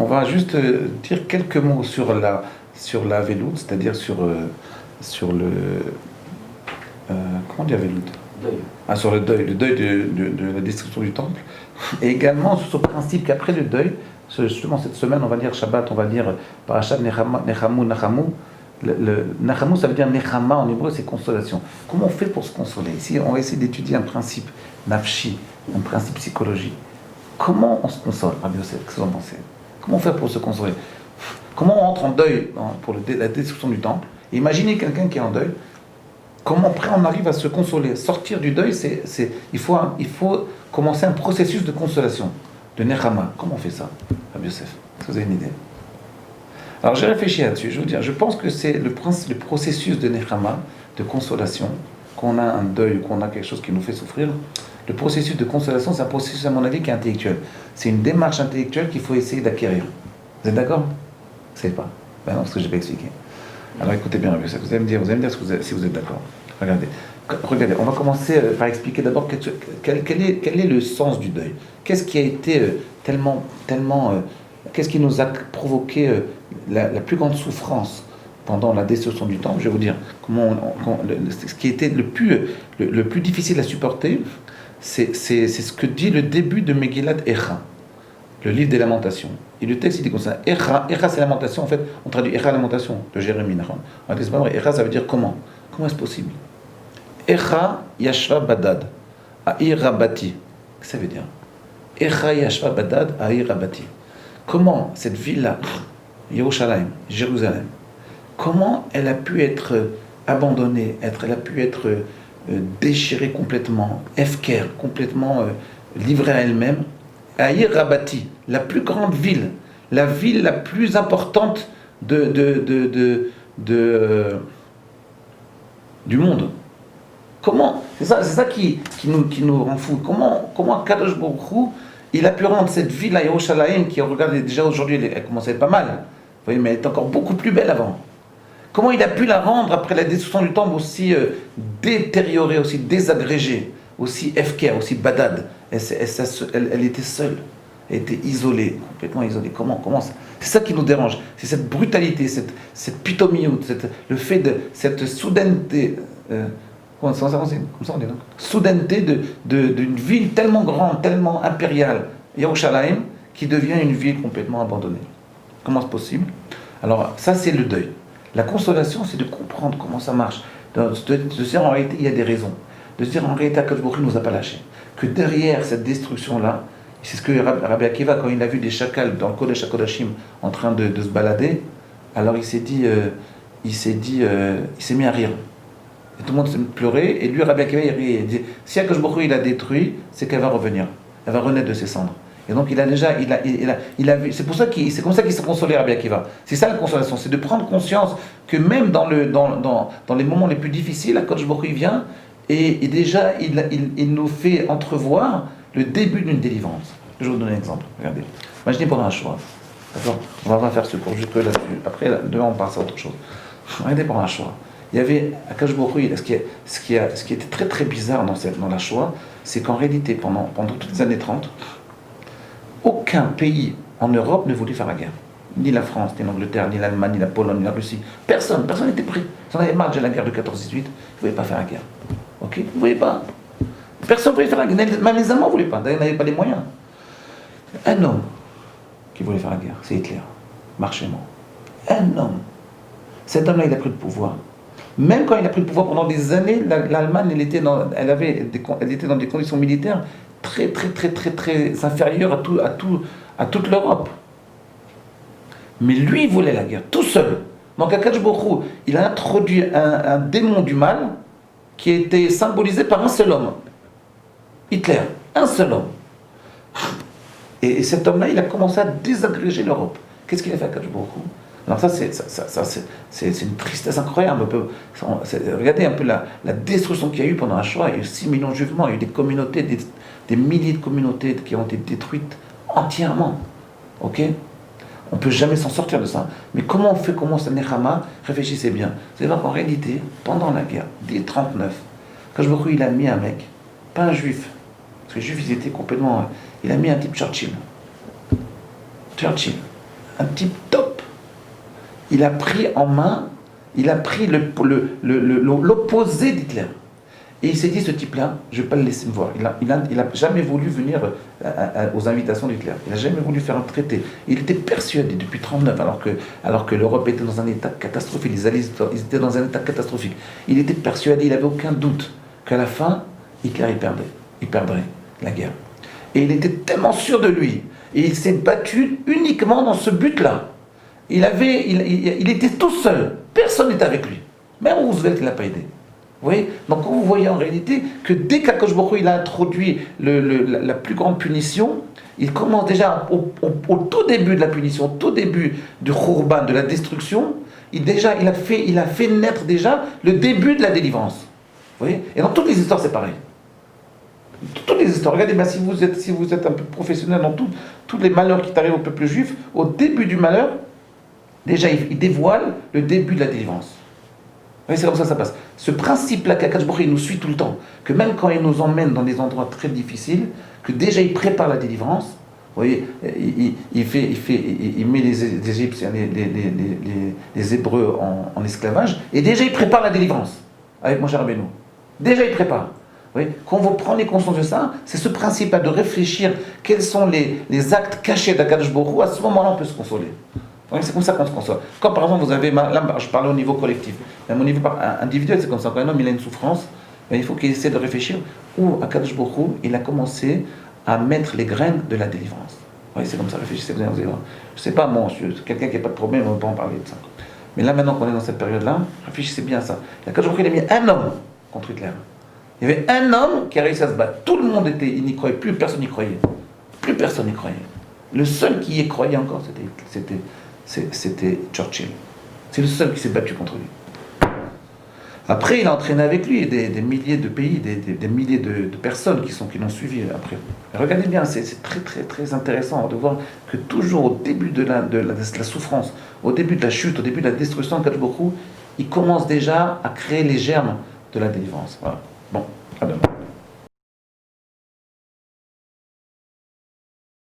va juste dire quelques mots sur la veloute, c'est-à-dire sur le... comment on dit la veloute? Deuil. Sur le deuil de la destruction du temple. Et également sur ce principe qu'après le deuil, justement cette semaine, on va dire Shabbat, on va dire Parashat Nechamu, Nachamu. Le Nachamu, ça veut dire Nechama en hébreu, c'est consolation. Comment on fait pour se consoler? Ici, on va essayer d'étudier un principe nafshi, un principe psychologique. Comment on se console, Rabbi Yosef? Qu'est-ce que vous en pensez? Comment faire pour se consoler? Comment on entre en deuil pour la destruction du temple? Imaginez quelqu'un qui est en deuil. Comment après on arrive à se consoler? Sortir du deuil, il faut commencer un processus de consolation, de Nechama. Comment on fait ça, Rabbi Yosef? Est-ce que vous avez une idée? Alors j'ai réfléchi là-dessus, je veux dire, je pense que c'est le processus de Nechama, de consolation, qu'on a un deuil, qu'on a quelque chose qui nous fait souffrir. Le processus de consolation, c'est un processus, à mon avis, qui est intellectuel. C'est une démarche intellectuelle qu'il faut essayer d'acquérir. Vous êtes d'accord? Vous ne savez pas? Ben non, parce que je vais expliquer. Alors écoutez bien, vous allez me dire si vous êtes d'accord. Regardez, on va commencer par expliquer d'abord quel est le sens du deuil. Qu'est-ce qui a été tellement qu'est-ce qui nous a provoqué la plus grande souffrance pendant la destruction du temple? Je vais vous dire ce qui était le plus difficile à supporter, c'est ce que dit le début de Megillat Echa, le livre des lamentations. Et le texte il dit comme ça, Echa c'est lamentation, en fait, on traduit Echa lamentation de Jérémie. On dit c'est pas vrai, Echa ça veut dire comment? Comment est-ce possible? Echa yashva badad, Aïr Rabati. Qu'est-ce que ça veut dire? Echa yashva badad, Aïr Rabati. Comment cette ville-là, Yerushalayim, Jérusalem, comment elle a pu être abandonnée, elle a pu être déchirée complètement, efker, complètement livrée à elle-même, Aïr Rabati, la plus grande ville, la ville la plus importante du monde. Comment? C'est ça qui nous rend fous. Comment Kadosh Baruch Hu, il a pu rendre cette ville à Yerushalayim, qui, regardez, déjà aujourd'hui, elle commence à être pas mal. Vous voyez, mais elle est encore beaucoup plus belle avant. Comment il a pu la rendre, après la destruction du temple, aussi détériorée, aussi désagrégée, aussi efker, aussi badad? Elle était seule. Elle était isolée, complètement isolée. Comment ça? C'est ça qui nous dérange. C'est cette brutalité, cette pitomiout, le fait de cette soudaineté. Comme ça on dit, non? Soudaineté d'une ville tellement grande, tellement impériale, Yerushalayim, qui devient une ville complètement abandonnée. Comment c'est possible? Alors, ça, c'est le deuil. La consolation, c'est de comprendre comment ça marche. De se dire, en réalité, il y a des raisons. De se dire, en réalité, Akadosh Baruch Hu ne nous a pas lâchés. Que derrière cette destruction-là, c'est ce que Rabbi Akiva, quand il a vu des chacals dans le Kodesh HaKodashim en train de se balader, alors il s'est mis à rire. Et tout le monde s'est mis à pleurer, et lui, Rabbi Akiva, il riait. Il dit, si Akadosh Baruch Hu, il a détruit, c'est qu'elle va revenir. Elle va renaître de ses cendres. Et donc il a vu, c'est comme ça qu'il s'est consolé, Rabbi Akiva. C'est ça la consolation, c'est de prendre conscience que même dans les moments les plus difficiles, Akadosh Baruch Hu vient, et déjà il nous fait entrevoir le début d'une délivrance. Je vais vous donner un exemple. Regardez. Imaginez pendant un Shoah. D'accord? On va faire ce cours juste là-dessus. Après, demain, on passe à autre chose. Regardez pendant un Shoah. Il y avait Akadosh Baruch Hu, ce qui était très très bizarre dans la Shoah, c'est qu'en réalité, pendant toutes les années 30, aucun pays en Europe ne voulait faire la guerre. Ni la France, ni l'Angleterre, ni l'Allemagne, ni la Pologne, ni la Russie. Personne n'était prêt. Ils en avaient marre de la guerre de 14-18, ils ne voulaient pas faire la guerre. Ok? Ils ne voulaient pas. Personne ne voulait faire la guerre. Même les Allemands ne voulaient pas. D'ailleurs, ils n'avaient pas les moyens. Un homme qui voulait faire la guerre, c'est Hitler. Marchement. Un homme. Cet homme-là, il a pris le pouvoir. Même quand il a pris le pouvoir pendant des années, l'Allemagne, elle était dans des conditions militaires très inférieures à toute l'Europe. Mais lui, il voulait la guerre, tout seul. Donc Akadosh Baruch Hu, il a introduit un démon du mal qui a été symbolisé par un seul homme. Hitler, un seul homme. Et cet homme-là, il a commencé à désagréger l'Europe. Qu'est-ce qu'il a fait Akadosh Baruch Hu? Alors ça, c'est une tristesse incroyable. Regardez un peu la destruction qu'il y a eu pendant la Shoah. Il y a eu 6 millions de juifs morts. Il y a eu des communautés, des milliers de communautés qui ont été détruites entièrement. Ok? On ne peut jamais s'en sortir de ça. Mais comment on fait, comment ça Nechama? Réfléchissez bien. Vous allez voir qu'en réalité, pendant la guerre, dès 1939, quand je me crois, il a mis un mec, pas un juif, parce que les juifs, ils étaient complètement... Il a mis un type Churchill. un type top. Il a pris en main, il a pris l'opposé d'Hitler. Et il s'est dit, ce type-là, je ne vais pas le laisser me voir. Il a jamais voulu venir aux invitations d'Hitler. Il n'a jamais voulu faire un traité. Il était persuadé depuis 1939, alors que l'Europe était dans un état catastrophique, les Alliés ils étaient dans un état catastrophique. Il était persuadé, il n'avait aucun doute qu'à la fin, Hitler il perdrait la guerre. Et il était tellement sûr de lui. Et il s'est battu uniquement dans ce but-là. Il était tout seul. Personne n'était avec lui. Même Roosevelt ne l'a pas aidé. Vous voyez? Donc vous voyez en réalité que dès qu'Akadosh Baruch Hu il a introduit la plus grande punition, il commence déjà au tout début de la punition, au tout début du Khurban, de la destruction, il a fait naître déjà le début de la délivrance. Vous voyez? Et dans toutes les histoires c'est pareil. Toutes les histoires, regardez, ben, si vous êtes un peu professionnel dans tous les malheurs qui t'arrivent au peuple juif, au début du malheur, déjà il dévoile le début de la délivrance. Oui, c'est comme ça que ça passe. Ce principe-là qu'Akadosh Baruch Hu il nous suit tout le temps, que même quand il nous emmène dans des endroits très difficiles, que déjà il prépare la délivrance. Vous voyez, il met les Égyptiens, les Hébreux en esclavage, et déjà il prépare la délivrance avec Moshe Rabbeinu. Déjà il prépare. Vous voyez, quand vous prenez conscience de ça, c'est ce principe-là de réfléchir quels sont les actes cachés d'Akadosh Baruch Hu. À ce moment-là, on peut se consoler. Oui, c'est comme ça qu'on se console. Quand par exemple vous avez, là je parlais au niveau collectif, même au niveau individuel c'est comme ça, quand un homme il a une souffrance, il faut qu'il essaie de réfléchir où Akadosh Baruch Hu il a commencé à mettre les graines de la délivrance. Oui, c'est comme ça, réfléchissez, vous allez voir. Je ne sais pas, moi, quelqu'un qui n'a pas de problème, on ne peut pas en parler de ça. Mais là maintenant qu'on est dans cette période-là, réfléchissez bien à ça. Akadosh Baruch Hu il a mis un homme contre Hitler. Il y avait un homme qui a réussi à se battre. Tout le monde il n'y croyait plus, personne n'y croyait. Plus personne n'y croyait. Le seul qui y croyait encore, c'était Churchill. C'est le seul qui s'est battu contre lui. Après, il a entraîné avec lui des milliers de pays, des milliers de personnes qui l'ont suivi après. Regardez bien, c'est très très très intéressant de voir que toujours au début de la souffrance, au début de la chute, au début de la destruction de Akadosh Baruch Hu, il commence déjà à créer les germes de la délivrance. Voilà. Bon, à demain.